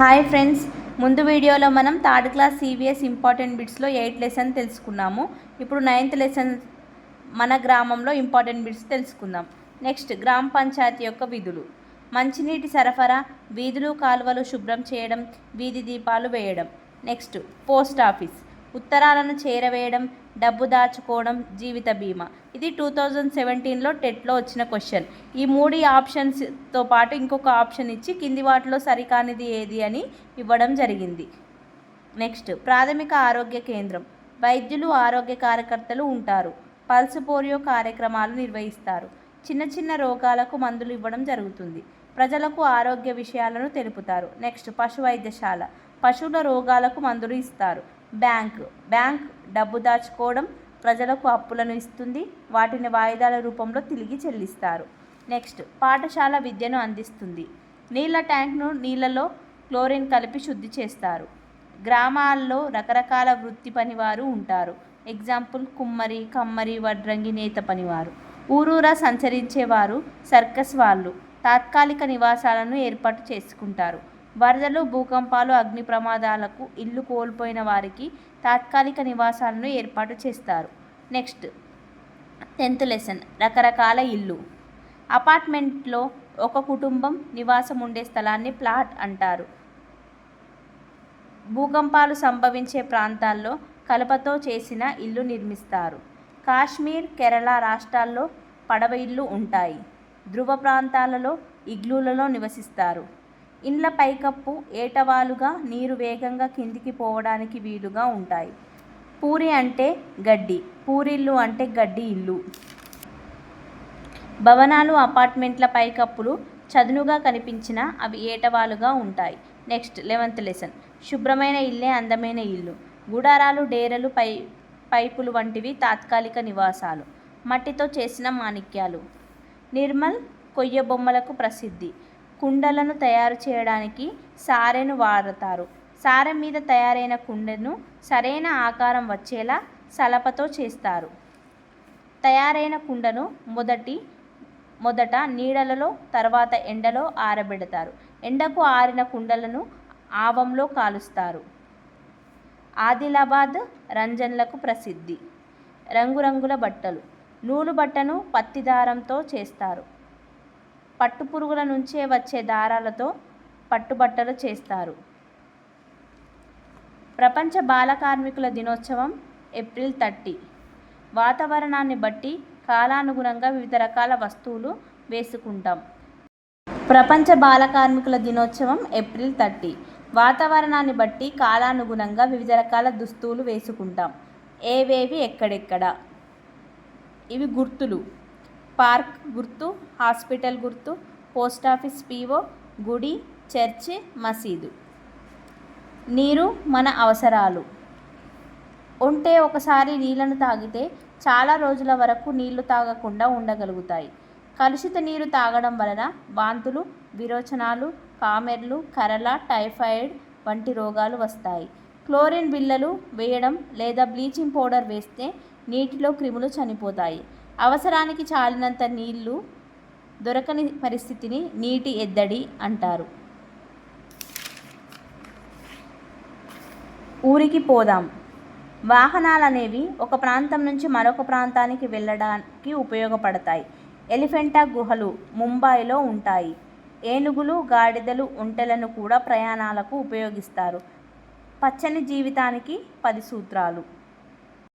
Hi friends, ముందు వీడియోలో మనం థర్డ్ క్లాస్ సివిఎస్ ఇంపార్టెంట్ బిట్స్లో 8 లెసన్ తెలుసుకున్నాము. ఇప్పుడు 9th లెసన్ మన గ్రామంలో ఇంపార్టెంట్ బిట్స్ తెలుసుకుందాం. నెక్స్ట్, గ్రామ పంచాయతీ యొక్క విధులు: మంచినీటి సరఫరా, వీధులు కాలువలు శుభ్రం చేయడం, వీధి దీపాలు వేయడం. నెక్స్ట్, పోస్ట్ ఆఫీస్: ఉత్తరాలను చేరవేయడం, డబ్బు దాచుకోవడం, జీవిత బీమా. ఇది 2017లో టెట్లో వచ్చిన క్వశ్చన్. ఈ 3 ఆప్షన్స్తో పాటు ఇంకొక ఆప్షన్ ఇచ్చి కింది వాటిలో సరికానిది ఏది అని ఇవ్వడం జరిగింది. నెక్స్ట్, ప్రాథమిక ఆరోగ్య కేంద్రం: వైద్యులు, ఆరోగ్య కార్యకర్తలు ఉంటారు. పల్స్ పోలియో కార్యక్రమాలు నిర్వహిస్తారు. చిన్న చిన్న రోగాలకు మందులు ఇవ్వడం జరుగుతుంది. ప్రజలకు ఆరోగ్య విషయాలను తెలుపుతారు. నెక్స్ట్, పశు వైద్యశాల: పశువుల రోగాలకు మందులు ఇస్తారు. బ్యాంక్ డబ్బు దాచుకోవడం, ప్రజలకు అప్పులను ఇస్తుంది. వాటిని వాయిదాల రూపంలో తిరిగి చెల్లిస్తారు. నెక్స్ట్, పాఠశాల విద్యను అందిస్తుంది. నీళ్ళ ట్యాంక్ను నీళ్ళలో క్లోరిన్ కలిపి శుద్ధి చేస్తారు. గ్రామాల్లో రకరకాల వృత్తి పనివారు ఉంటారు. ఎగ్జాంపుల్: కుమ్మరి, కమ్మరి, వడ్రంగి, నేత పనివారు. ఊరూరా సంచరించేవారు సర్కస్ వాళ్ళు. తాత్కాలిక నివాసాలను ఏర్పాటు చేసుకుంటారు. వరదలు, భూకంపాలు, అగ్ని ప్రమాదాలకు ఇల్లు కోల్పోయిన వారికి తాత్కాలిక నివాసాలను ఏర్పాటు చేస్తారు. నెక్స్ట్, 10th లెసన్ రకరకాల ఇల్లు. అపార్ట్మెంట్లో ఒక కుటుంబం నివాసం ఉండే స్థలాన్ని ప్లాట్ అంటారు. భూకంపాలు సంభవించే ప్రాంతాల్లో కలపతో చేసిన ఇల్లు నిర్మిస్తారు. కాశ్మీర్, కేరళ రాష్ట్రాల్లో పడవ ఇళ్ళు ఉంటాయి. ధ్రువ ప్రాంతాలలో ఇగ్లూలలో నివసిస్తారు. ఇండ్ల పైకప్పు ఏటవాలుగా నీరు వేగంగా కిందికి పోవడానికి వీలుగా ఉంటాయి. పూరి అంటే గడ్డి, పూరిల్లు అంటే గడ్డి ఇల్లు. భవనాలు, అపార్ట్మెంట్ల పైకప్పులు చదునుగా కనిపించినా అవి ఏటవాలుగా ఉంటాయి. నెక్స్ట్, 11th లెసన్ శుభ్రమైన ఇల్లే అందమైన ఇల్లు. గుడారాలు, డేరెలు, పైపులు వంటివి తాత్కాలిక నివాసాలు. మట్టితో చేసిన మాణిక్యాలు. నిర్మల్ కొయ్య బొమ్మలకు ప్రసిద్ధి. కుండలను తయారు చేయడానికి సారెను వాడతారు. సారె మీద తయారైన కుండను సరైన ఆకారం వచ్చేలా సలపతో చేస్తారు. తయారైన కుండను మొదట నీడలలో, తర్వాత ఎండలో ఆరబెడతారు. ఎండకు ఆరిన కుండలను ఆవంలో కాలుస్తారు. ఆదిలాబాద్ రంజన్లకు ప్రసిద్ధి. రంగురంగుల బట్టలు. నూలు బట్టను పత్తి దారంతో చేస్తారు. పట్టుపురుగుల నుంచే వచ్చే దారాలతో పట్టుబట్టలు చేస్తారు. ప్రపంచ బాల కార్మికుల దినోత్సవం ఏప్రిల్ 30. వాతావరణాన్ని బట్టి కాలానుగుణంగా వివిధ రకాల వస్తువులు వేసుకుంటాం. ప్రపంచ బాల కార్మికుల దినోత్సవం ఏప్రిల్ 30. వాతావరణాన్ని బట్టి కాలానుగుణంగా వివిధ రకాల దుస్తులు వేసుకుంటాం. ఏవేవి ఎక్కడెక్కడ? ఇవి గుర్తులు: పార్క్ గుర్తు, హాస్పిటల్ గుర్తు, పోస్టాఫీస్ పీఓ, గుడి, చర్చి, మసీదు. నీరు మన అవసరాలు. ఉంటే ఒకసారి నీళ్లను తాగితే చాలా రోజుల వరకు నీళ్లు తాగకుండా ఉండగలుగుతాయి. కలుషిత నీరు తాగడం వలన వాంతులు, విరోచనాలు, కామెర్లు, కరల, టైఫాయిడ్ వంటి రోగాలు వస్తాయి. క్లోరిన్ బిళ్ళలు వేయడం లేదా బ్లీచింగ్ పౌడర్ వేస్తే నీటిలో క్రిములు చనిపోతాయి. అవసరానికి చాలినంత నీళ్లు దొరకని పరిస్థితిని నీటి ఎద్దడి అంటారు. ఊరికి పోదాం. వాహనాలనేవి ఒక ప్రాంతం నుంచి మరొక ప్రాంతానికి వెళ్ళడానికి ఉపయోగపడతాయి. ఎలిఫెంటా గుహలు ముంబైలో ఉంటాయి. ఏనుగులు, గాడిదలు, ఒంటెలను కూడా ప్రయాణాలకు ఉపయోగిస్తారు. పచ్చని జీవితానికి 10 సూత్రాలు.